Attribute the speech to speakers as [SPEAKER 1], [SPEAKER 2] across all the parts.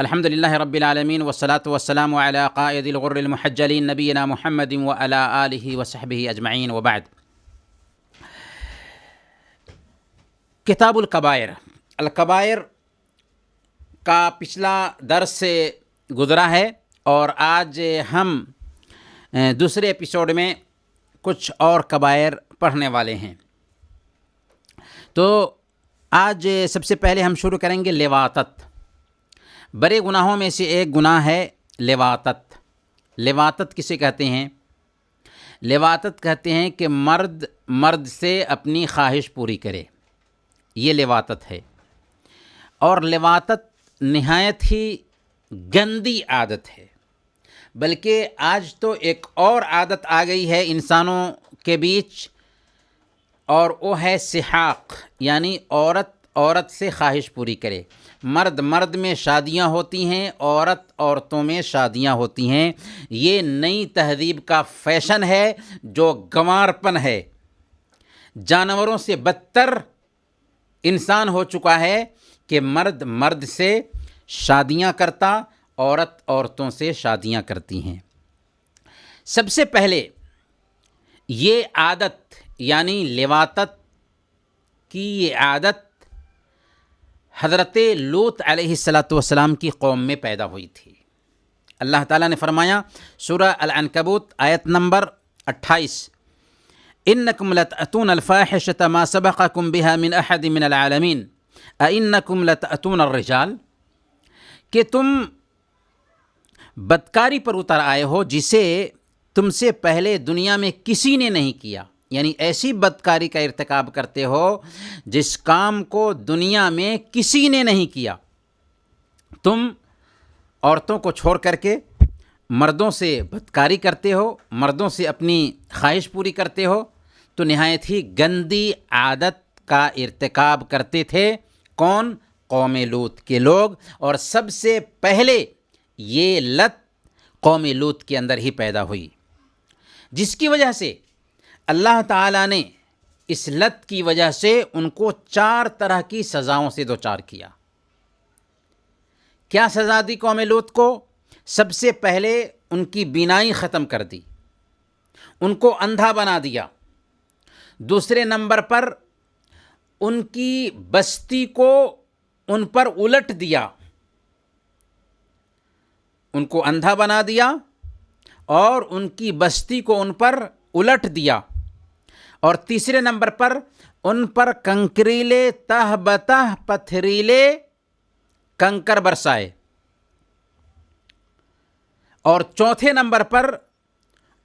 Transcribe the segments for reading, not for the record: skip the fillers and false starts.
[SPEAKER 1] الحمدللہ رب العالمین والصلاة والسلام علی قائد الغر المحجلین نبینا محمد وعلی آلہ وصحبہ اجمعین وبعد۔ کتاب الکبائر، الکبائر کا پچھلا درس سے گزرا ہے اور آج ہم دوسرے ایپیسوڈ میں کچھ اور کبائر پڑھنے والے ہیں۔ تو آج سب سے پہلے ہم شروع کریں گے لواطت۔ بڑے گناہوں میں سے ایک گناہ ہے لواطت۔ لواطت کسے کہتے ہیں؟ لواطت کہتے ہیں کہ مرد سے اپنی خواہش پوری کرے، یہ لواطت ہے۔ اور لواطت نہایت ہی گندی عادت ہے، بلکہ آج تو ایک اور عادت آ گئی ہے انسانوں کے بیچ، اور وہ ہے سحاق، یعنی عورت سے خواہش پوری کرے۔ مرد میں شادیاں ہوتی ہیں، عورتوں میں شادیاں ہوتی ہیں۔ یہ نئی تہذیب کا فیشن ہے جو گنوارپن ہے۔ جانوروں سے بدتر انسان ہو چکا ہے کہ مرد سے شادیاں کرتا، عورتوں سے شادیاں کرتی ہیں۔ سب سے پہلے یہ عادت یعنی لواطت کی یہ عادت حضرت لوط علیہ السلام کی قوم میں پیدا ہوئی تھی۔ اللہ تعالیٰ نے فرمایا سورہ العنکبوت آیت نمبر 28، اِنَّكُمْ لَتَأْتُونَ الْفَاحِشَةَ مَا سَبَقَكُمْ بِهَا مِنْ أَحَدٍ مِنَ الْعَالَمِينَ أَإِنَّكُمْ لَتَأْتُونَ الرِّجَالَ، کہ تم بدکاری پر اتر آئے ہو جسے تم سے پہلے دنیا میں کسی نے نہیں کیا، یعنی ایسی بدکاری کا ارتکاب کرتے ہو جس کام کو دنیا میں کسی نے نہیں کیا۔ تم عورتوں کو چھوڑ کر کے مردوں سے بدکاری کرتے ہو، مردوں سے اپنی خواہش پوری کرتے ہو، تو نہایت ہی گندی عادت کا ارتکاب کرتے تھے۔ کون؟ قوم لوط کے لوگ، اور سب سے پہلے یہ لت قوم لوط کے اندر ہی پیدا ہوئی، جس کی وجہ سے اللہ تعالیٰ نے اس لت کی وجہ سے ان کو 4 طرح کی سزاؤں سے دوچار کیا۔ کیا سزا دی قوم لوط کو؟ سب سے پہلے ان کی بینائی ختم کر دی، ان کو اندھا بنا دیا۔ دوسرے نمبر پر ان کی بستی کو ان پر الٹ دیا، ان کو اندھا بنا دیا اور ان کی بستی کو ان پر الٹ دیا۔ اور تیسرے نمبر پر ان پر کنکریلے تہ بتہ پتھریلے کنکر برسائے، اور چوتھے نمبر پر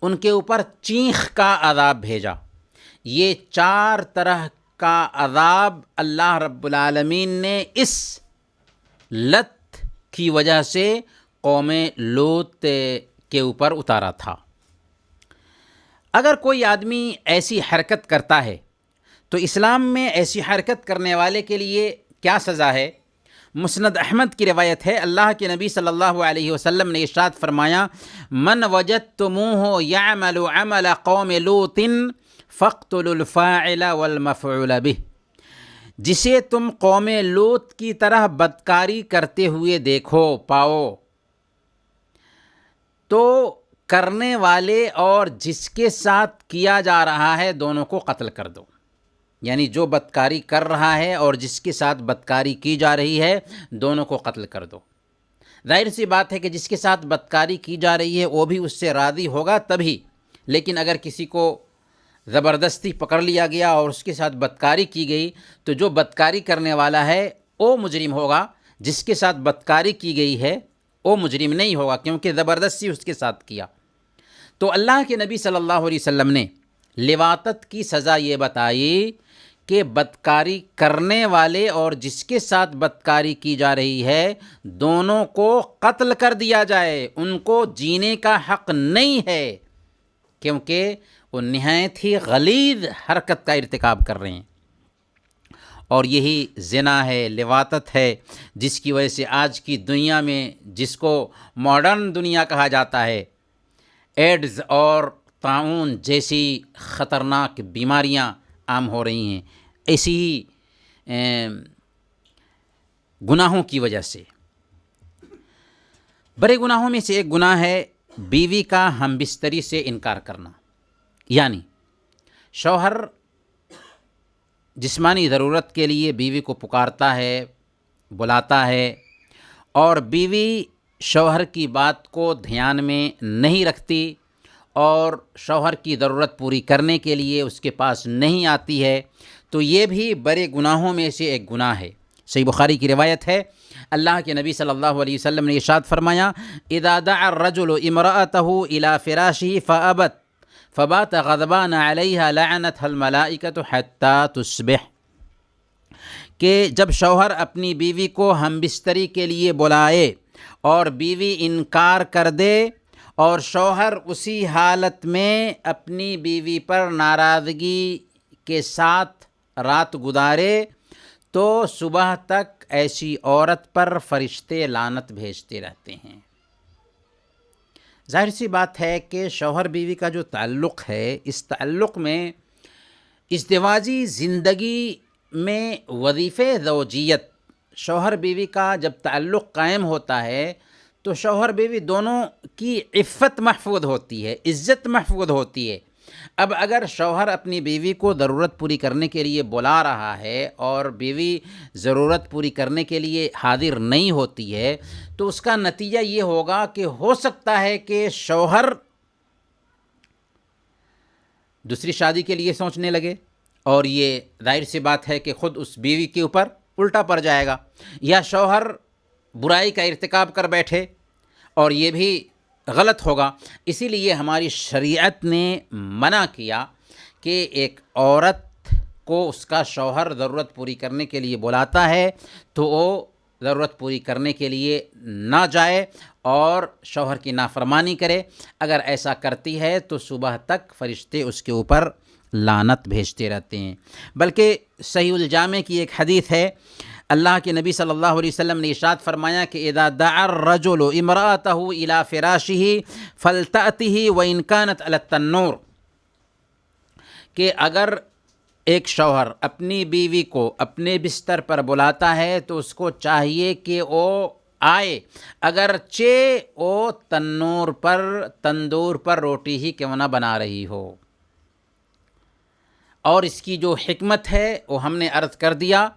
[SPEAKER 1] ان کے اوپر چینخ کا عذاب بھیجا۔ یہ 4 طرح کا عذاب اللہ رب العالمین نے اس لت کی وجہ سے قوم لوط کے اوپر اتارا تھا۔ اگر کوئی آدمی ایسی حرکت کرتا ہے تو اسلام میں ایسی حرکت کرنے والے کے لیے کیا سزا ہے؟ مسند احمد کی روایت ہے، اللہ کے نبی صلی اللہ علیہ وسلم نے ارشاد فرمایا، من وجدتموہ یعمل عمل قوم لوط فاقتلوا الفاعل والمفعول بہ، جسے تم قوم لوط کی طرح بدکاری کرتے ہوئے دیکھو پاؤ تو کرنے والے اور جس کے ساتھ کیا جا رہا ہے دونوں کو قتل کر دو۔ یعنی جو بدکاری کر رہا ہے اور جس کے ساتھ بدکاری کی جا رہی ہے دونوں کو قتل کر دو۔ ظاہر سی بات ہے کہ جس کے ساتھ بدکاری کی جا رہی ہے وہ بھی اس سے راضی ہوگا تبھی، لیکن اگر کسی کو زبردستی پکڑ لیا گیا اور اس کے ساتھ بدکاری کی گئی تو جو بدکاری کرنے والا ہے وہ مجرم ہوگا، جس کے ساتھ بدکاری کی گئی ہے وہ مجرم نہیں ہوگا، کیونکہ زبردستی اس کے ساتھ کیا۔ تو اللہ کے نبی صلی اللہ علیہ وسلم نے لواطت کی سزا یہ بتائی کہ بدکاری کرنے والے اور جس کے ساتھ بدکاری کی جا رہی ہے دونوں کو قتل کر دیا جائے، ان کو جینے کا حق نہیں ہے، کیونکہ وہ نہایت ہی غلیظ حرکت کا ارتکاب کر رہے ہیں۔ اور یہی زنا ہے، لواطت ہے، جس کی وجہ سے آج کی دنیا میں جس کو ماڈرن دنیا کہا جاتا ہے، ایڈز اور طاعون جیسی خطرناک بیماریاں عام ہو رہی ہیں، ایسی ہی گناہوں کی وجہ سے۔ بڑے گناہوں میں سے ایک گناہ ہے بیوی کا ہم بستری سے انکار کرنا، یعنی شوہر جسمانی ضرورت کے لیے بیوی کو پکارتا ہے، بلاتا ہے، اور بیوی شوہر کی بات کو دھیان میں نہیں رکھتی اور شوہر کی ضرورت پوری کرنے کے لیے اس کے پاس نہیں آتی ہے، تو یہ بھی بڑے گناہوں میں سے ایک گناہ ہے۔ صحیح بخاری کی روایت ہے، اللہ کے نبی صلی اللہ علیہ وسلم نے ارشاد فرمایا، اذا دعا الرجل امرأته الى فراشه فابت فبات غضبان علیہا لعنتها الملائکۃ حتی تصبح، کہ جب شوہر اپنی بیوی کو ہم بستری کے لیے بلائے اور بیوی انکار کر دے اور شوہر اسی حالت میں اپنی بیوی پر ناراضگی کے ساتھ رات گزارے تو صبح تک ایسی عورت پر فرشتے لعنت بھیجتے رہتے ہیں۔ ظاہر سی بات ہے کہ شوہر بیوی کا جو تعلق ہے، اس تعلق میں ازدواجی زندگی میں وظیفے زوجیت، شوہر بیوی کا جب تعلق قائم ہوتا ہے تو شوہر بیوی دونوں کی عفت محفوظ ہوتی ہے، عزت محفوظ ہوتی ہے۔ اب اگر شوہر اپنی بیوی کو ضرورت پوری کرنے کے لیے بلا رہا ہے اور بیوی ضرورت پوری کرنے کے لیے حاضر نہیں ہوتی ہے تو اس کا نتیجہ یہ ہوگا کہ ہو سکتا ہے کہ شوہر دوسری شادی کے لیے سوچنے لگے، اور یہ ظاہر سی بات ہے کہ خود اس بیوی کے اوپر الٹا پڑ جائے گا، یا شوہر برائی کا ارتکاب کر بیٹھے اور یہ بھی غلط ہوگا۔ اسی لیے ہماری شریعت نے منع کیا کہ ایک عورت کو اس کا شوہر ضرورت پوری کرنے کے لیے بلاتا ہے تو وہ ضرورت پوری کرنے کے لیے نہ جائے اور شوہر کی نافرمانی کرے۔ اگر ایسا کرتی ہے تو صبح تک فرشتے اس کے اوپر لعنت بھیجتے رہتے ہیں۔ بلکہ صحیح الجامع کی ایک حدیث ہے، اللہ کے نبی صلی اللہ علیہ وسلم نے ارشاد فرمایا کہ اذا دعا الرجل امرأته الى فراشه فلتأته وان كانت على التنور، کہ اگر ایک شوہر اپنی بیوی کو اپنے بستر پر بلاتا ہے تو اس کو چاہیے کہ وہ آئے، اگرچہ وہ تندور پر روٹی ہی کیوں نہ بنا رہی ہو۔ اور اس کی جو حکمت ہے وہ ہم نے عرض کر دیا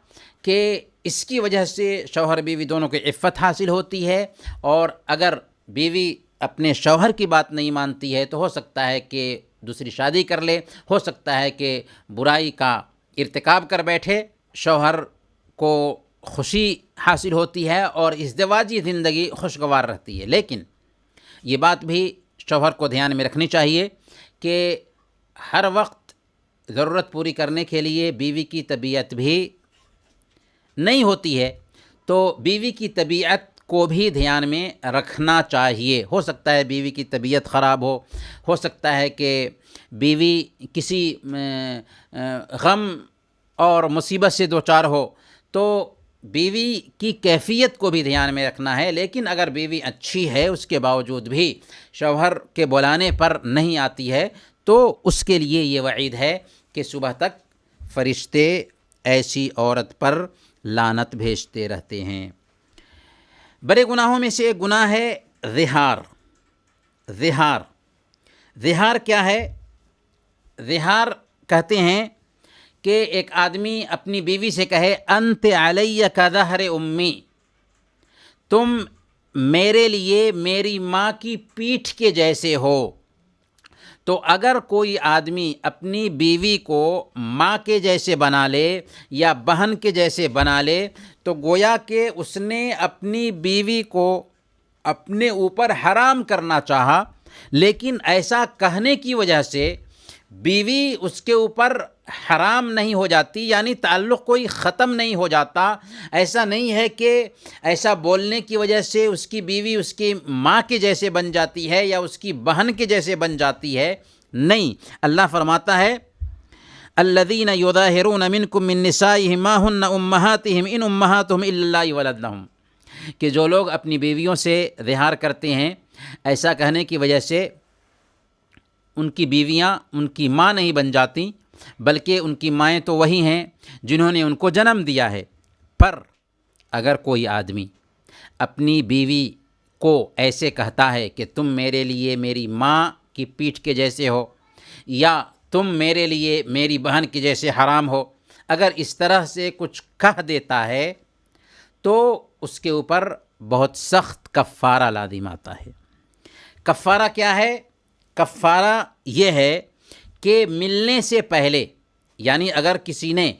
[SPEAKER 1] کہ اس کی وجہ سے شوہر بیوی دونوں کی عفت حاصل ہوتی ہے، اور اگر بیوی اپنے شوہر کی بات نہیں مانتی ہے تو ہو سکتا ہے کہ دوسری شادی کر لے، ہو سکتا ہے کہ برائی کا ارتکاب کر بیٹھے، شوہر کو خوشی حاصل ہوتی ہے اور ازدواجی زندگی خوشگوار رہتی ہے۔ لیکن یہ بات بھی شوہر کو دھیان میں رکھنی چاہیے کہ ہر وقت ضرورت پوری کرنے کے لیے بیوی کی طبیعت بھی نہیں ہوتی ہے، تو بیوی کی طبیعت کو بھی دھیان میں رکھنا چاہیے۔ ہو سکتا ہے بیوی کی طبیعت خراب ہو سکتا ہے کہ بیوی کسی غم اور مصیبت سے دوچار ہو، تو بیوی کی کیفیت کو بھی دھیان میں رکھنا ہے۔ لیکن اگر بیوی اچھی ہے، اس کے باوجود بھی شوہر کے بلانے پر نہیں آتی ہے تو اس کے لیے یہ وعید ہے کہ صبح تک فرشتے ایسی عورت پر لعنت بھیجتے رہتے ہیں۔ بڑے گناہوں میں سے ایک گناہ ہے ظہار۔ ظہار کیا ہے؟ ظہار کہتے ہیں کہ ایک آدمی اپنی بیوی سے کہے انت علی کظہر امی، تم میرے لیے میری ماں کی پیٹھ کے جیسے ہو۔ تو اگر کوئی آدمی اپنی بیوی کو ماں کے جیسے بنا لے یا بہن کے جیسے بنا لے تو گویا کہ اس نے اپنی بیوی کو اپنے اوپر حرام کرنا چاہا، لیکن ایسا کہنے کی وجہ سے بیوی اس کے اوپر حرام نہیں ہو جاتی، یعنی تعلق کوئی ختم نہیں ہو جاتا۔ ایسا نہیں ہے کہ ایسا بولنے کی وجہ سے اس کی بیوی اس کی ماں کے جیسے بن جاتی ہے یا اس کی بہن کے جیسے بن جاتی ہے، نہیں۔ اللہ فرماتا ہے الذین یظاہرون منکم من نسائہم ما ہن امہاتہم ان امہاتہم الا اللہ ولدنہم، کہ جو لوگ اپنی بیویوں سے ظہار کرتے ہیں ایسا کہنے کی وجہ سے ان کی بیویاں ان کی ماں نہیں بن جاتی، بلکہ ان کی مائیں تو وہی ہیں جنہوں نے ان کو جنم دیا ہے۔ پر اگر کوئی آدمی اپنی بیوی کو ایسے کہتا ہے کہ تم میرے لیے میری ماں کی پیٹھ کے جیسے ہو یا تم میرے لیے میری بہن کے جیسے حرام ہو، اگر اس طرح سے کچھ کہہ دیتا ہے تو اس کے اوپر بہت سخت کفارہ لازم آتا ہے۔ کفارہ کیا ہے؟ کفارہ یہ ہے کہ ملنے سے پہلے، یعنی اگر کسی نے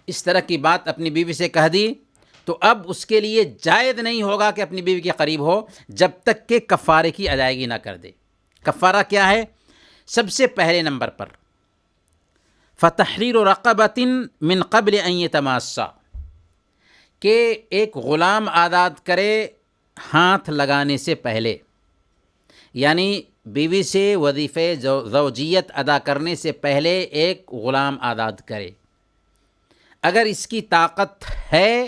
[SPEAKER 1] اس طرح کی بات اپنی بیوی سے کہہ دی تو اب اس کے لیے جائز نہیں ہوگا کہ اپنی بیوی کے قریب ہو جب تک کہ کفارے کی ادائیگی نہ کر دے۔ کفارہ کیا ہے؟ سب سے پہلے نمبر پر فَتَحْرِيرُ رَقَبَةٍ مِّن قَبْلِ أَن يَتَمَاسَّا، کہ ایک غلام آزاد کرے ہاتھ لگانے سے پہلے، یعنی بیوی سے وظیفے زوجیت ادا کرنے سے پہلے ایک غلام آزاد کرے۔ اگر اس کی طاقت ہے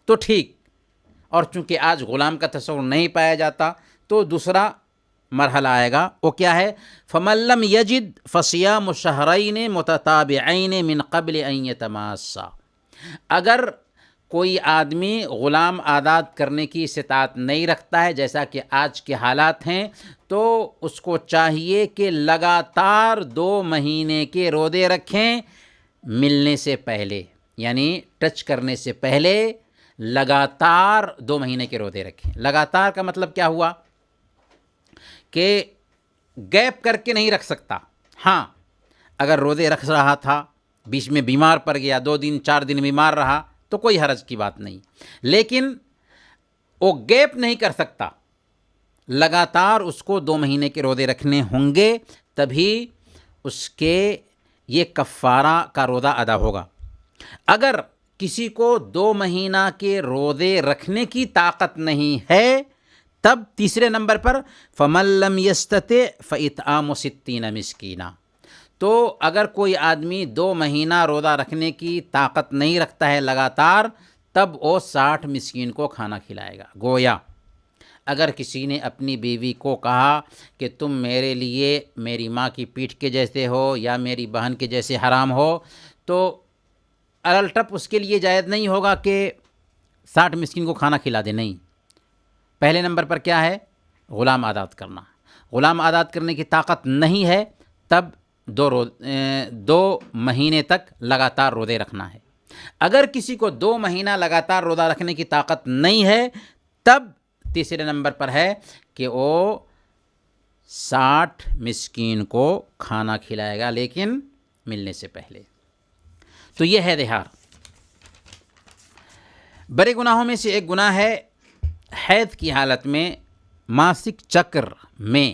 [SPEAKER 1] تو ٹھیک، اور چونکہ آج غلام کا تصور نہیں پایا جاتا تو دوسرا مرحلہ آئے گا، وہ کیا ہے؟ فَمَن لَّمْ يَجِدْ فَصِيَامُ شَهْرَيْنِ مُتَتَابِعَيْنِ مِن قَبْلِ أَن يَتَمَاسَّا، اگر کوئی آدمی غلام آزاد کرنے کی استطاعت نہیں رکھتا ہے جیسا کہ آج کے حالات ہیں، تو اس کو چاہیے کہ لگاتار 2 مہینے کے روزے رکھیں ملنے سے پہلے، یعنی ٹچ کرنے سے پہلے لگاتار 2 مہینے کے روزے رکھیں۔ لگاتار کا مطلب کیا ہوا کہ گیپ کر کے نہیں رکھ سکتا۔ ہاں، اگر روزے رکھ رہا تھا، بیچ میں بیمار پڑ گیا، 2 دن 4 دن بیمار رہا تو کوئی حرج کی بات نہیں، لیکن وہ گیپ نہیں کر سکتا، لگاتار اس کو 2 مہینے کے روزے رکھنے ہوں گے، تبھی اس کے یہ کفارہ کا روزہ ادا ہوگا۔ اگر کسی کو 2 مہینہ کے روزے رکھنے کی طاقت نہیں ہے، تب تیسرے نمبر پر فَمَن لَّمْ يَسْتَطِعْ فَإِطْعَامُ 60 مسکینہ، تو اگر کوئی آدمی 2 مہینہ روزہ رکھنے کی طاقت نہیں رکھتا ہے لگاتار، تب وہ 60 مسکین کو کھانا کھلائے گا۔ گویا اگر کسی نے اپنی بیوی کو کہا کہ تم میرے لیے میری ماں کی پیٹھ کے جیسے ہو یا میری بہن کے جیسے حرام ہو، تو الٹپ اس کے لیے جائز نہیں ہوگا کہ 60 مسکین کو کھانا کھلا دے، نہیں۔ پہلے نمبر پر کیا ہے؟ غلام آزاد کرنا۔ غلام آزاد کرنے کی طاقت نہیں ہے، تب 2 مہینے تک لگاتار روزے رکھنا ہے۔ اگر کسی کو 2 مہینہ لگاتار روزہ رکھنے کی طاقت نہیں ہے، تب تیسرے نمبر پر ہے کہ وہ 60 مسکین کو کھانا کھلائے گا، لیکن ملنے سے پہلے۔ تو یہ ہے دہار۔ بڑے گناہوں میں سے ایک گناہ ہے حیض کی حالت میں، ماسک چکر میں،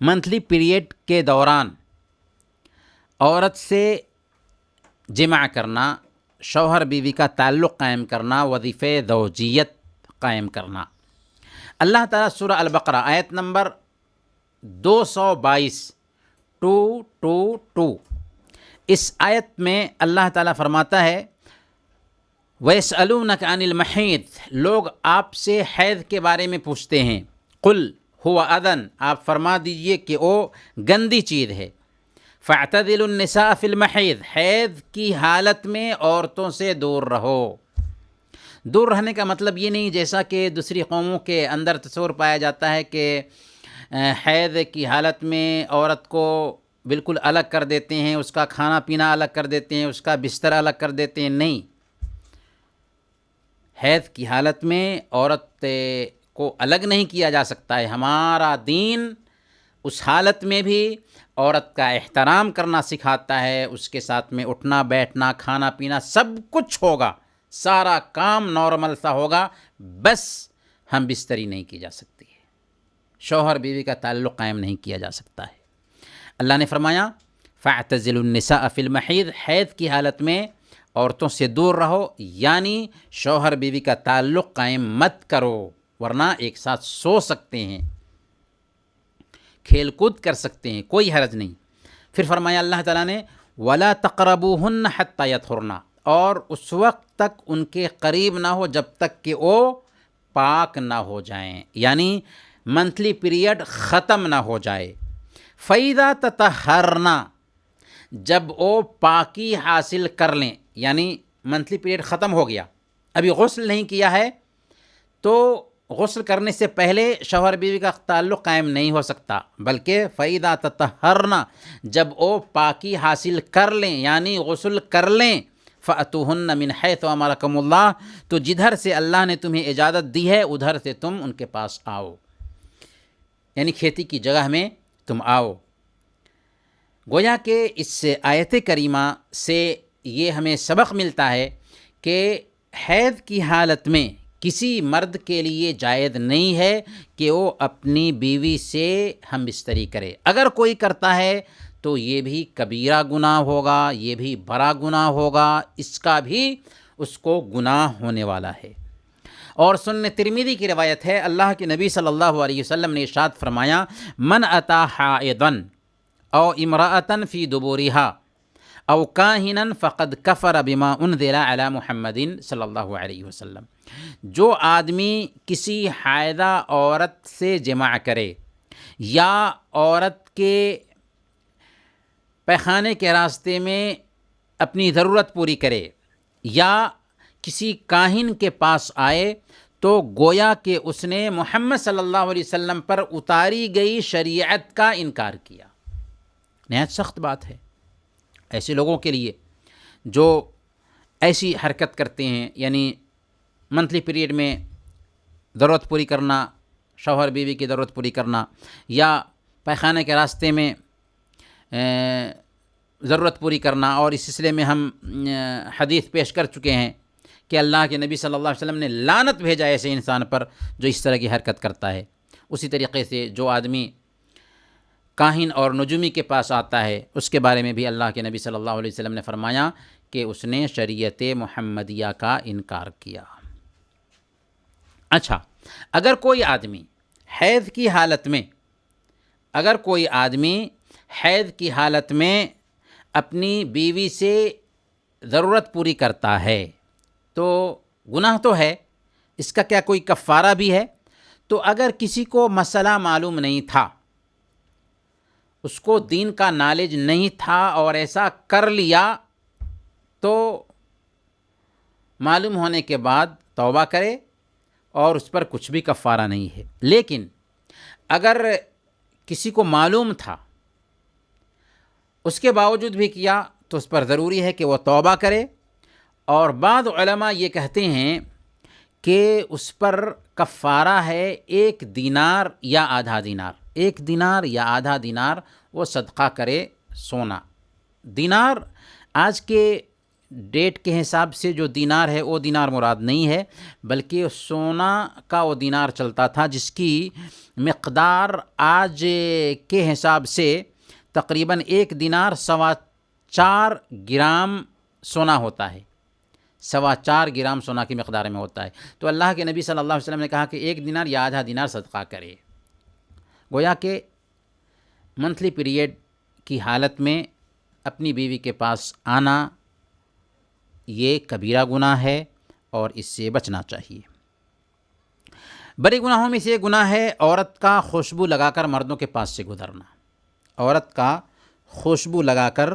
[SPEAKER 1] منتھلی پیریڈ کے دوران عورت سے جمع کرنا، شوہر بیوی کا تعلق قائم کرنا، وظیفے زوجیت قائم کرنا۔ اللہ تعالیٰ سورہ البقرہ آیت نمبر 222 222 اس آیت میں اللہ تعالیٰ فرماتا ہے وَيَسْأَلُونَكَ عَنِ الْمَحِيضِ، لوگ آپ سے حیض کے بارے میں پوچھتے ہیں، قُلْ هُوَ أَذًى، آپ فرما دیجئے کہ وہ گندی چیز ہے، فَاعْتَزِلُوا النِّسَاءَ فِي الْمَحِيضِ، حیض کی حالت میں عورتوں سے دور رہو۔ دور رہنے کا مطلب یہ نہیں جیسا کہ دوسری قوموں کے اندر تصور پایا جاتا ہے کہ حیض کی حالت میں عورت کو بالکل الگ کر دیتے ہیں، اس کا کھانا پینا الگ کر دیتے ہیں، اس کا بستر الگ کر دیتے ہیں، نہیں۔ حیض کی حالت میں عورت کو الگ نہیں کیا جا سکتا ہے۔ ہمارا دین اس حالت میں بھی عورت کا احترام کرنا سکھاتا ہے، اس کے ساتھ میں اٹھنا بیٹھنا کھانا پینا سب کچھ ہوگا، سارا کام نارمل سا ہوگا، بس ہم بستری نہیں کی جا سکتی ہے، شوہر بیوی کا تعلق قائم نہیں کیا جا سکتا ہے۔ اللہ نے فرمایا فَاعْتَزِلُوا النِّسَاءَ فِي الْمَحِيضِ، حیض کی حالت میں عورتوں سے دور رہو، یعنی شوہر بیوی کا تعلق قائم مت کرو، ورنہ ایک ساتھ سو سکتے ہیں، کھیل کود کر سکتے ہیں، کوئی حرج نہیں۔ پھر فرمایا اللہ تعالیٰ نے وَلَا تَقْرَبُوهُنَّ حَتَّى يَطْهُرْنَ، اور اس وقت تک ان کے قریب نہ ہو جب تک کہ وہ پاک نہ ہو جائیں، یعنی منتھلی پیریڈ ختم نہ ہو جائے۔ فَإِذَا تَطَهَّرْنَ، جب وہ پاکی حاصل کر لیں، یعنی منتھلی پیریڈ ختم ہو گیا، ابھی غسل نہیں کیا ہے، تو غسل کرنے سے پہلے شوہر بیوی کا تعلق قائم نہیں ہو سکتا، بلکہ فَإِذَا تَطَهَّرْنَ، جب وہ پاکی حاصل کر لیں یعنی غسل کر لیں، فَأْتُوهُنَّ مِنْ حَيْثُ أَمَرَكُمُ اللَّهُ، تو جدھر سے اللہ نے تمہیں اجازت دی ہے ادھر سے تم ان کے پاس آؤ، یعنی کھیتی کی جگہ میں تم آؤ۔ گویا کہ اس آیت کریمہ سے یہ ہمیں سبق ملتا ہے کہ حیض کی حالت میں کسی مرد کے لیے جائز نہیں ہے کہ وہ اپنی بیوی سے ہم بستری کرے۔ اگر کوئی کرتا ہے تو یہ بھی کبیرہ گناہ ہوگا، یہ بھی بڑا گناہ ہوگا، اس کا بھی اس کو گناہ ہونے والا ہے۔ اور سنن ترمذی کی روایت ہے، اللہ کے نبی صلی اللہ علیہ وسلم نے ارشاد فرمایا، من اتا حائضا او امرأة فی دبورها او کاہنا فقد کفر بما انزل علی محمد صلی اللہ علیہ وسلم، جو آدمی کسی حائضہ عورت سے جماع کرے یا عورت کے پیخانے کے راستے میں اپنی ضرورت پوری کرے یا کسی کاہن کے پاس آئے، تو گویا کہ اس نے محمد صلی اللہ علیہ وسلم پر اتاری گئی شریعت کا انکار کیا۔ نہایت سخت بات ہے ایسے لوگوں کے لیے جو ایسی حرکت کرتے ہیں، یعنی منتھلی پیریڈ میں ضرورت پوری کرنا، شوہر بیوی کی ضرورت پوری کرنا، یا پیخانے کے راستے میں ضرورت پوری کرنا۔ اور اس سلسلے میں ہم حدیث پیش کر چکے ہیں کہ اللہ کے نبی صلی اللہ علیہ وسلم نے لعنت بھیجا ایسے انسان پر جو اس طرح کی حرکت کرتا ہے۔ اسی طریقے سے جو آدمی کاہن اور نجومی کے پاس آتا ہے، اس کے بارے میں بھی اللہ کے نبی صلی اللہ علیہ وسلم نے فرمایا کہ اس نے شریعت محمدیہ کا انکار کیا۔ اچھا، اگر کوئی آدمی حیض کی حالت میں اپنی بیوی سے ضرورت پوری کرتا ہے تو گناہ تو ہے، اس کا کیا کوئی کفارہ بھی ہے؟ تو اگر کسی کو مسئلہ معلوم نہیں تھا، اس کو دین کا نالج نہیں تھا اور ایسا کر لیا، تو معلوم ہونے کے بعد توبہ کرے اور اس پر کچھ بھی کفارہ نہیں ہے۔ لیکن اگر کسی کو معلوم تھا، اس کے باوجود بھی کیا، تو اس پر ضروری ہے کہ وہ توبہ کرے۔ اور بعض علماء یہ کہتے ہیں کہ اس پر کفارہ ہے 1 دینار یا آدھا دینار، 1 دینار یا آدھا دینار وہ صدقہ کرے سونا۔ دینار آج کے ڈیٹ کے حساب سے جو دینار ہے وہ دینار مراد نہیں ہے، بلکہ سونا کا وہ دینار چلتا تھا جس کی مقدار آج کے حساب سے تقریباً 1 دینار 4.25 گرام سونا ہوتا ہے، 4.25 گرام سونا کی مقدار میں ہوتا ہے۔ تو اللہ کے نبی صلی اللہ علیہ وسلم نے کہا کہ 1 دینار یا آدھا دینار صدقہ کرے۔ گویا کہ منتھلی پیریڈ کی حالت میں اپنی بیوی کے پاس آنا یہ کبیرہ گناہ ہے اور اس سے بچنا چاہیے۔ بڑے گناہوں میں سے ایک گناہ ہے عورت کا خوشبو لگا کر مردوں کے پاس سے گزرنا۔ عورت کا خوشبو لگا کر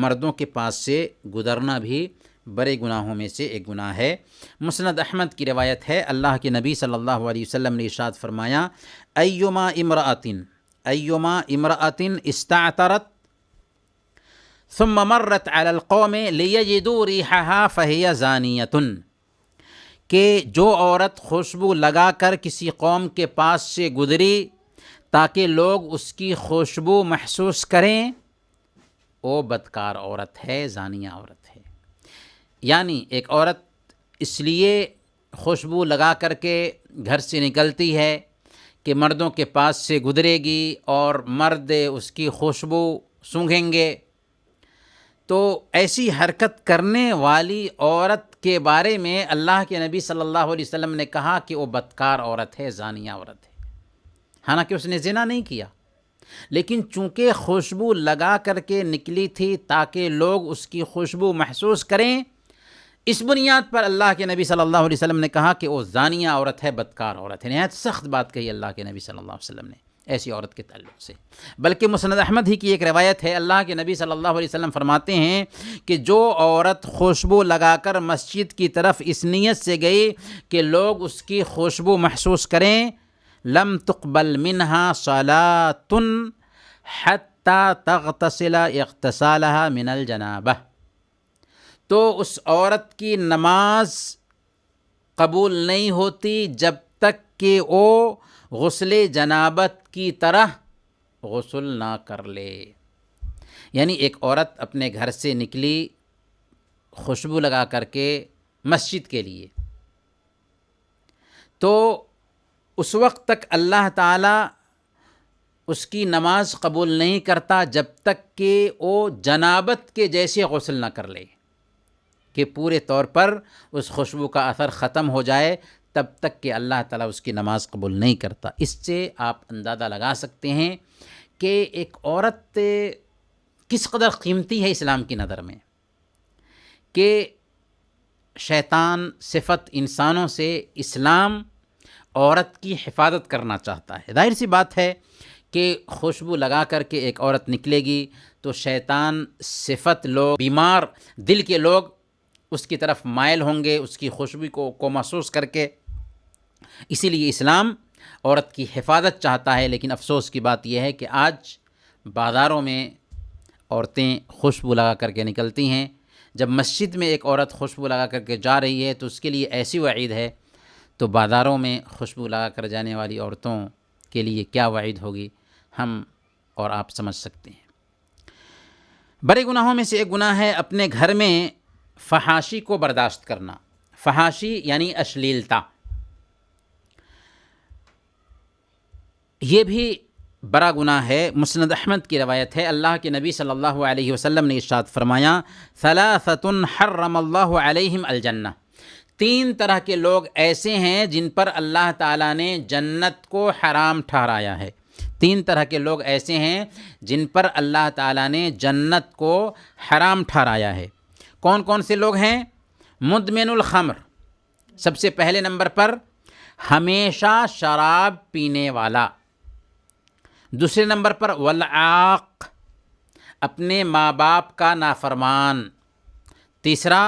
[SPEAKER 1] مردوں کے پاس سے گزرنا بھی بڑے گناہوں میں سے ایک گناہ ہے۔ مسند احمد کی روایت ہے، اللہ کے نبی صلی اللہ علیہ وسلم نے ارشاد فرمایا، ایما امرأۃ استعطرت ثم مرت علی القوم لیجدوا ریحها فہی زانیۃ، کہ جو عورت خوشبو لگا کر کسی قوم کے پاس سے گزری تاکہ لوگ اس کی خوشبو محسوس کریں، وہ بدکار عورت ہے، زانیہ عورت ہے۔ یعنی ایک عورت اس لیے خوشبو لگا کر کے گھر سے نکلتی ہے کہ مردوں کے پاس سے گزرے گی اور مرد اس کی خوشبو سونگھیں گے، تو ایسی حرکت کرنے والی عورت کے بارے میں اللہ کے نبی صلی اللہ علیہ وسلم نے کہا کہ وہ بدکار عورت ہے، زانیہ عورت ہے۔ حالانکہ اس نے زنا نہیں کیا، لیکن چونکہ خوشبو لگا کر کے نکلی تھی تاکہ لوگ اس کی خوشبو محسوس کریں، اس بنیاد پر اللہ کے نبی صلی اللہ علیہ وسلم نے کہا کہ وہ زانیہ عورت ہے، بدکار عورت ہے۔ نہایت سخت بات کہی اللہ کے نبی صلی اللہ علیہ وسلم نے، ایسی عورت کے تعلق سے۔ بلکہ مسند احمد ہی کی ایک روایت ہے، اللہ کے نبی صلی اللہ علیہ وسلم فرماتے ہیں کہ جو عورت خوشبو لگا کر مسجد کی طرف اس نیت سے گئی کہ لوگ اس کی خوشبو محسوس کریں، لم تقبل منها صلاۃ حتی تغتسل اغتسالها من الجنابہ، تو اس عورت کی نماز قبول نہیں ہوتی جب تک کہ وہ غسل جنابت کی طرح غسل نہ کر لے۔ یعنی ایک عورت اپنے گھر سے نکلی خوشبو لگا کر کے مسجد کے لیے، تو اس وقت تک اللہ تعالیٰ اس کی نماز قبول نہیں کرتا جب تک کہ وہ جنابت کے جیسے غسل نہ کر لے، کہ پورے طور پر اس خوشبو کا اثر ختم ہو جائے، تب تک کہ اللہ تعالیٰ اس کی نماز قبول نہیں کرتا۔ اس سے آپ اندازہ لگا سکتے ہیں کہ ایک عورت کس قدر قیمتی ہے اسلام کی نظر میں، کہ شیطان صفت انسانوں سے اسلام عورت کی حفاظت کرنا چاہتا ہے۔ ظاہر سی بات ہے کہ خوشبو لگا کر کے ایک عورت نکلے گی تو شیطان صفت لوگ، بیمار دل کے لوگ اس کی طرف مائل ہوں گے، اس کی خوشبو کو محسوس کر کے۔ اسی لیے اسلام عورت کی حفاظت چاہتا ہے، لیکن افسوس کی بات یہ ہے کہ آج بازاروں میں عورتیں خوشبو لگا کر کے نکلتی ہیں۔ جب مسجد میں ایک عورت خوشبو لگا کر کے جا رہی ہے تو اس کے لیے ایسی وعید ہے، تو بازاروں میں خوشبو لگا کر جانے والی عورتوں کے لیے کیا وعید ہوگی، ہم اور آپ سمجھ سکتے ہیں۔ بڑے گناہوں میں سے ایک گناہ ہے اپنے گھر میں فحاشی کو برداشت کرنا۔ فحاشی یعنی اشلیلتا، یہ بھی بڑا گناہ ہے۔ مسند احمد کی روایت ہے، اللہ کے نبی صلی اللہ علیہ وسلم نے ارشاد فرمایا، ثلاثۃ حرم اللہ علیہم الجنہ، 3 طرح کے لوگ ایسے ہیں جن پر اللہ تعالیٰ نے جنت کو حرام ٹھہرایا ہے۔ 3 طرح کے لوگ ایسے ہیں جن پر اللہ تعالیٰ نے جنت کو حرام ٹھہرایا ہے۔ کون کون سے لوگ ہیں؟ مدمن الخمر، سب سے پہلے نمبر پر ہمیشہ شراب پینے والا۔ دوسرے نمبر پر والعاق، اپنے ماں باپ کا نافرمان۔ تیسرا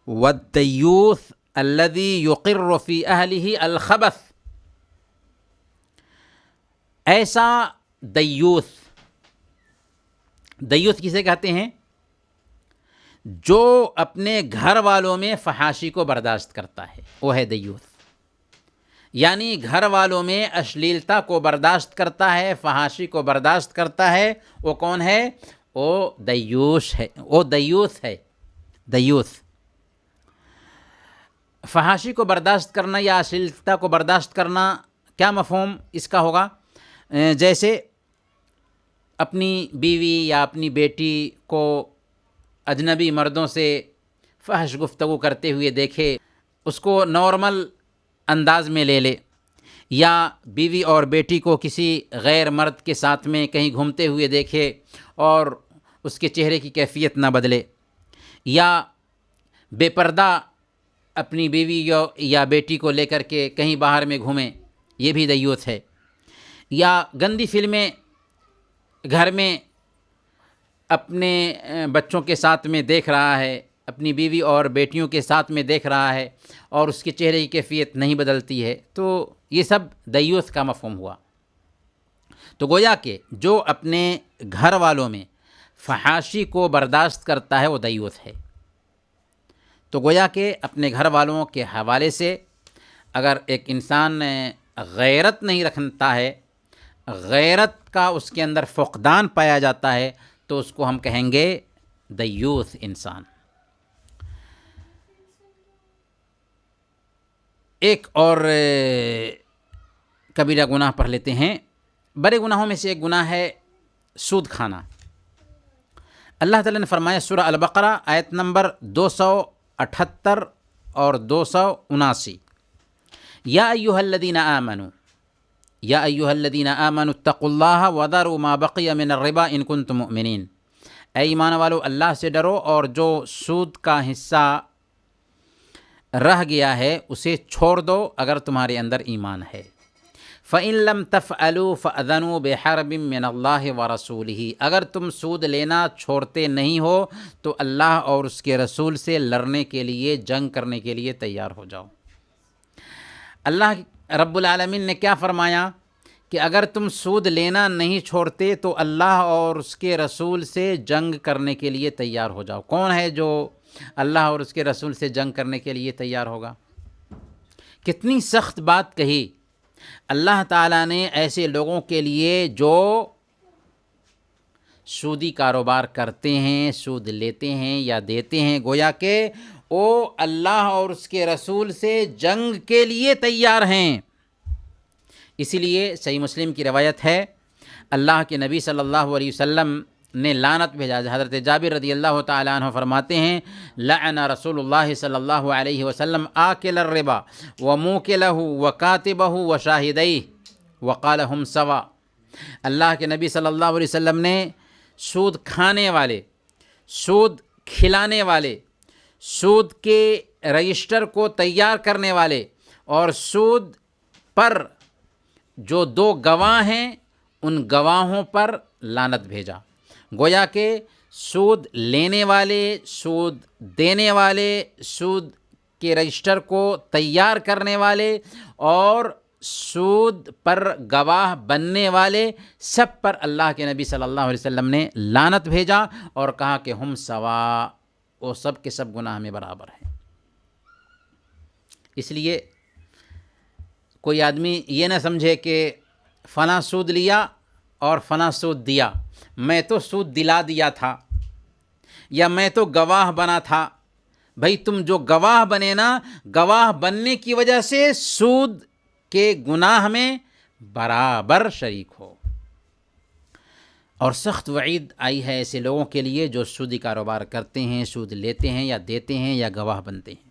[SPEAKER 1] والدیوث الذی یقر فی اہلہ الخبث، ایسا دیوث، دیوث کسے کہتے ہیں؟ جو اپنے گھر والوں میں فحاشی کو برداشت کرتا ہے، وہ ہے دیوث۔ یعنی گھر والوں میں اشلیلتا کو برداشت کرتا ہے، فحاشی کو برداشت کرتا ہے، وہ کون ہے؟ وہ دیوث ہے، وہ دیوث ہے، دیوث۔ فحاشی کو برداشت کرنا یا اشلیلتا کو برداشت کرنا، کیا مفہوم اس کا ہوگا؟ جیسے اپنی بیوی یا اپنی بیٹی کو اجنبی مردوں سے فحش گفتگو کرتے ہوئے دیکھے، اس کو نارمل انداز میں لے لے، یا بیوی اور بیٹی کو کسی غیر مرد کے ساتھ میں کہیں گھومتے ہوئے دیکھے اور اس کے چہرے کی کیفیت نہ بدلے، یا بے پردہ اپنی بیوی یا بیٹی کو لے کر کے کہیں باہر میں گھومیں، یہ بھی دیوث ہے۔ یا گندی فلمیں گھر میں اپنے بچوں کے ساتھ میں دیکھ رہا ہے، اپنی بیوی اور بیٹیوں کے ساتھ میں دیکھ رہا ہے اور اس کے چہرے کی کیفیت نہیں بدلتی ہے، تو یہ سب دیوث کا مفہوم ہوا۔ تو گویا کہ جو اپنے گھر والوں میں فحاشی کو برداشت کرتا ہے وہ دیوث ہے۔ تو گویا کہ اپنے گھر والوں کے حوالے سے اگر ایک انسان غیرت نہیں رکھتا ہے، غیرت کا اس کے اندر فقدان پایا جاتا ہے، تو اس کو ہم کہیں گے دیوث انسان۔ ایک اور کبیرہ گناہ پڑھ لیتے ہیں۔ بڑے گناہوں میں سے ایک گناہ ہے سود کھانا۔ اللہ تعالیٰ نے فرمایا سورہ البقرہ آیت نمبر 278 اور 279، یا ایھا الذین آمنوا، یا ایھا الذین آمنوا اتقوا اللہ وذروا ما بقی من الربا ان کنتم مؤمنین، اے ایمان والو اللہ سے ڈرو اور جو سود کا حصہ رہ گیا ہے اسے چھوڑ دو اگر تمہارے اندر ایمان ہے۔ فَإِن لَّمْ تَفْعَلُوا فَأْذَنُوا بِحَرْبٍ مِّنَ اللَّهِ وَرَسُولِهِ، اگر تم سود لینا چھوڑتے نہیں ہو تو اللہ اور اس کے رسول سے لڑنے کے لیے، جنگ کرنے کے لیے تیار ہو جاؤ۔ اللہ رب العالمین نے کیا فرمایا کہ اگر تم سود لینا نہیں چھوڑتے تو اللہ اور اس کے رسول سے جنگ کرنے کے لیے تیار ہو جاؤ۔ کون ہے جو اللہ اور اس کے رسول سے جنگ کرنے کے لیے تیار ہوگا؟ کتنی سخت بات کہی اللہ تعالیٰ نے ایسے لوگوں کے لیے جو سودی کاروبار کرتے ہیں، سود لیتے ہیں یا دیتے ہیں، گویا کہ وہ اللہ اور اس کے رسول سے جنگ کے لیے تیار ہیں۔ اسی لیے صحیح مسلم کی روایت ہے، اللہ کے نبی صلی اللہ علیہ وسلم نے لعنت بھیجا۔ حضرت جابر رضی اللہ تعالیٰ عنہ فرماتے ہیں، لعن رسول اللہ صلی اللہ علیہ وسلم آکل الربا وموکلہ وکاتبہ وشاہدیہ وقال ہم سوا۔ اللہ کے نبی صلی اللہ علیہ وسلم نے سود کھانے والے، سود کھلانے والے، سود کے رجسٹر کو تیار کرنے والے اور سود پر جو دو گواہ ہیں ان گواہوں پر لعنت بھیجا۔ گویا کہ سود لینے والے، سود دینے والے، سود کے رجسٹر کو تیار کرنے والے اور سود پر گواہ بننے والے، سب پر اللہ کے نبی صلی اللہ علیہ وسلم نے لعنت بھیجا اور کہا کہ ہم سوا، وہ سب کے سب گناہ میں برابر ہیں۔ اس لیے کوئی آدمی یہ نہ سمجھے کہ فلاں سود لیا اور فلاں سود دیا، میں تو سود دلا دیا تھا یا میں تو گواہ بنا تھا۔ بھائی تم جو گواہ بنے نا، گواہ بننے کی وجہ سے سود کے گناہ میں برابر شریک ہو۔ اور سخت وعید آئی ہے ایسے لوگوں کے لیے جو سودی کاروبار کرتے ہیں، سود لیتے ہیں یا دیتے ہیں یا گواہ بنتے ہیں۔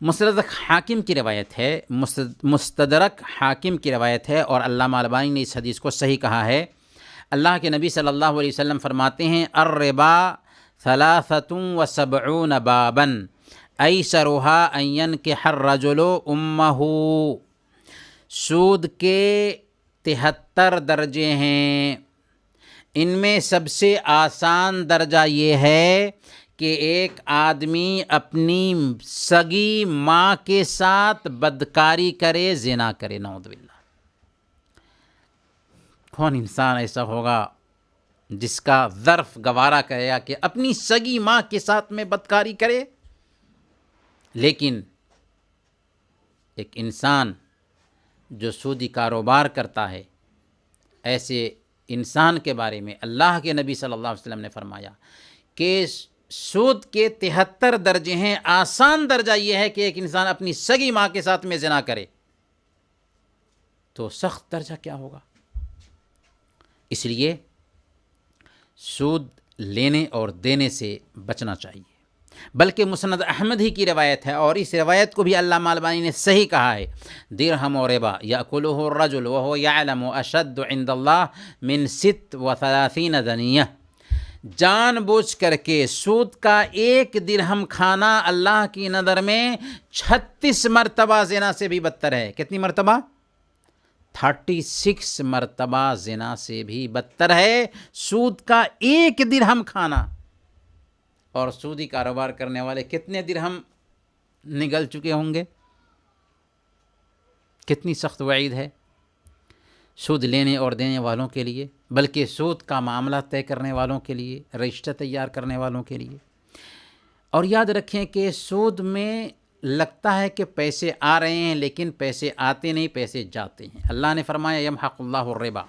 [SPEAKER 1] مستدرک حاکم کی روایت ہے، مستدرک حاکم کی روایت ہے اور علامہ البانی نے اس حدیث کو صحیح کہا ہے۔ اللہ کے نبی صلی اللہ علیہ وسلم فرماتے ہیں، الربا 73 بابا ایسرها ان ينكح الرجل امه، سود کے 73 درجے ہیں، ان میں سب سے آسان درجہ یہ ہے کہ ایک آدمی اپنی سگی ماں کے ساتھ بدکاری کرے، زنا کرے، نعوذ باللہ۔ کون انسان ایسا ہوگا جس کا ظرف گوارا کرے گا کہ اپنی سگی ماں کے ساتھ میں بدکاری کرے؟ لیکن ایک انسان جو سودی کاروبار کرتا ہے، ایسے انسان کے بارے میں اللہ کے نبی صلی اللہ علیہ وسلم نے فرمایا کہ سود کے 73 درجے ہیں، آسان درجہ یہ ہے کہ ایک انسان اپنی سگی ماں کے ساتھ میں زنا کرے، تو سخت درجہ کیا ہوگا؟ اس لیے سود لینے اور دینے سے بچنا چاہیے۔ بلکہ مسند احمد ہی کی روایت ہے اور اس روایت کو بھی علامہ البانی نے صحیح کہا ہے، درہم و ربا یأکلہ الرجل وہو یعلم اشد عند اللہ من 36 دنیہ، جان بوجھ کر کے سود کا ایک درہم کھانا اللہ کی نظر میں 36 مرتبہ زنا سے بھی بدتر ہے۔ کتنی مرتبہ؟ 36 مرتبہ زنا سے بھی بدتر ہے سود کا ایک درہم کھانا۔ اور سودی کاروبار کرنے والے کتنے درہم نگل چکے ہوں گے؟ کتنی سخت وعید ہے سود لینے اور دینے والوں کے لیے، بلکہ سود کا معاملہ طے کرنے والوں کے لیے، رجسٹر تیار کرنے والوں کے لیے۔ اور یاد رکھیں کہ سود میں لگتا ہے کہ پیسے آ رہے ہیں لیکن پیسے آتے نہیں، پیسے جاتے ہیں۔ اللہ نے فرمایا یمحق اللہ الربا،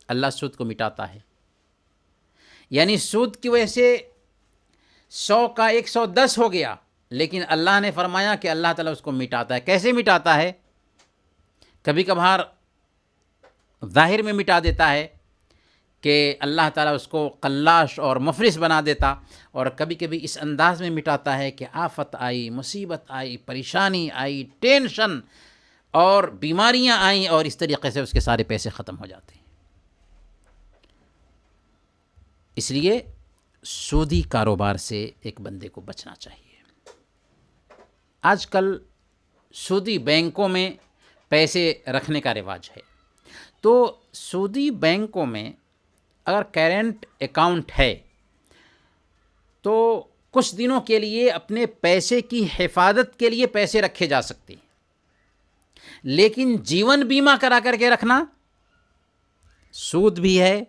[SPEAKER 1] اللہ سود کو مٹاتا ہے۔ یعنی سود کی وجہ سے 100 کا 110 ہو گیا، لیکن اللہ نے فرمایا کہ اللہ تعالیٰ اس کو مٹاتا ہے۔ کیسے مٹاتا ہے؟ کبھی کبھار ظاہر میں مٹا دیتا ہے کہ اللہ تعالیٰ اس کو قلاش اور مفلس بنا دیتا، اور کبھی کبھی اس انداز میں مٹاتا ہے کہ آفت آئی، مصیبت آئی، پریشانی آئی، ٹینشن اور بیماریاں آئیں اور اس طریقے سے اس کے سارے پیسے ختم ہو جاتے ہیں۔ اس لیے سودی کاروبار سے ایک بندے کو بچنا چاہیے۔ آج کل سودی بینکوں میں پیسے رکھنے کا رواج ہے. تو سودی بینکوں میں اگر کرنٹ اکاؤنٹ ہے تو کچھ دنوں کے لیے اپنے پیسے کی حفاظت کے لیے پیسے رکھے جا سکتے ہیں، لیکن جیون بیمہ کرا کر کے رکھنا سود بھی ہے،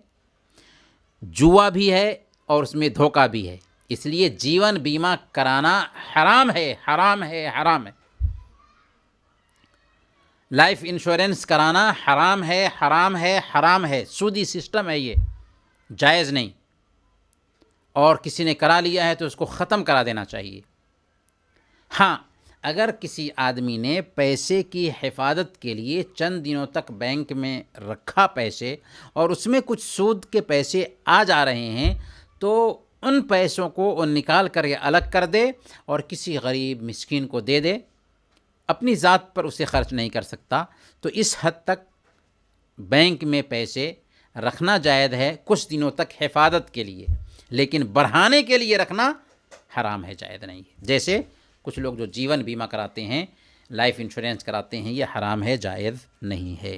[SPEAKER 1] جوا بھی ہے، اور اس میں دھوکہ بھی ہے. اس لیے جیون بیمہ کرانا حرام ہے، حرام ہے، حرام ہے. لائف انشورنس کرانا حرام ہے، حرام ہے، حرام ہے. سودی سسٹم ہے، یہ جائز نہیں. اور کسی نے کرا لیا ہے تو اس کو ختم کرا دینا چاہیے. ہاں، اگر کسی آدمی نے پیسے کی حفاظت کے لیے چند دنوں تک بینک میں رکھا پیسے، اور اس میں کچھ سود کے پیسے آ جا رہے ہیں، تو ان پیسوں کو وہ نکال کر کے الگ کر دے اور کسی غریب مسکین کو دے دے. اپنی ذات پر اسے خرچ نہیں کر سکتا، تو اس حد تک بینک میں پیسے رکھنا جائز ہے کچھ دنوں تک حفاظت کے لیے، لیکن بڑھانے کے لیے رکھنا حرام ہے، جائز نہیں ہے. جیسے کچھ لوگ جو جیون بیمہ کراتے ہیں، لائف انشورنس کراتے ہیں، یہ حرام ہے، جائز نہیں ہے.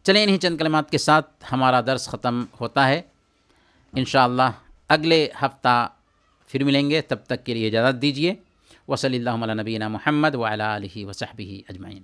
[SPEAKER 1] چلیں انہی چند کلمات کے ساتھ ہمارا درس ختم ہوتا ہے. انشاءاللہ اگلے ہفتہ پھر ملیں گے، تب تک کے لیے اجازت دیجیے. وصلی اللہ علی نبینا محمد وعلی آلہ وصحبہ اجمعین.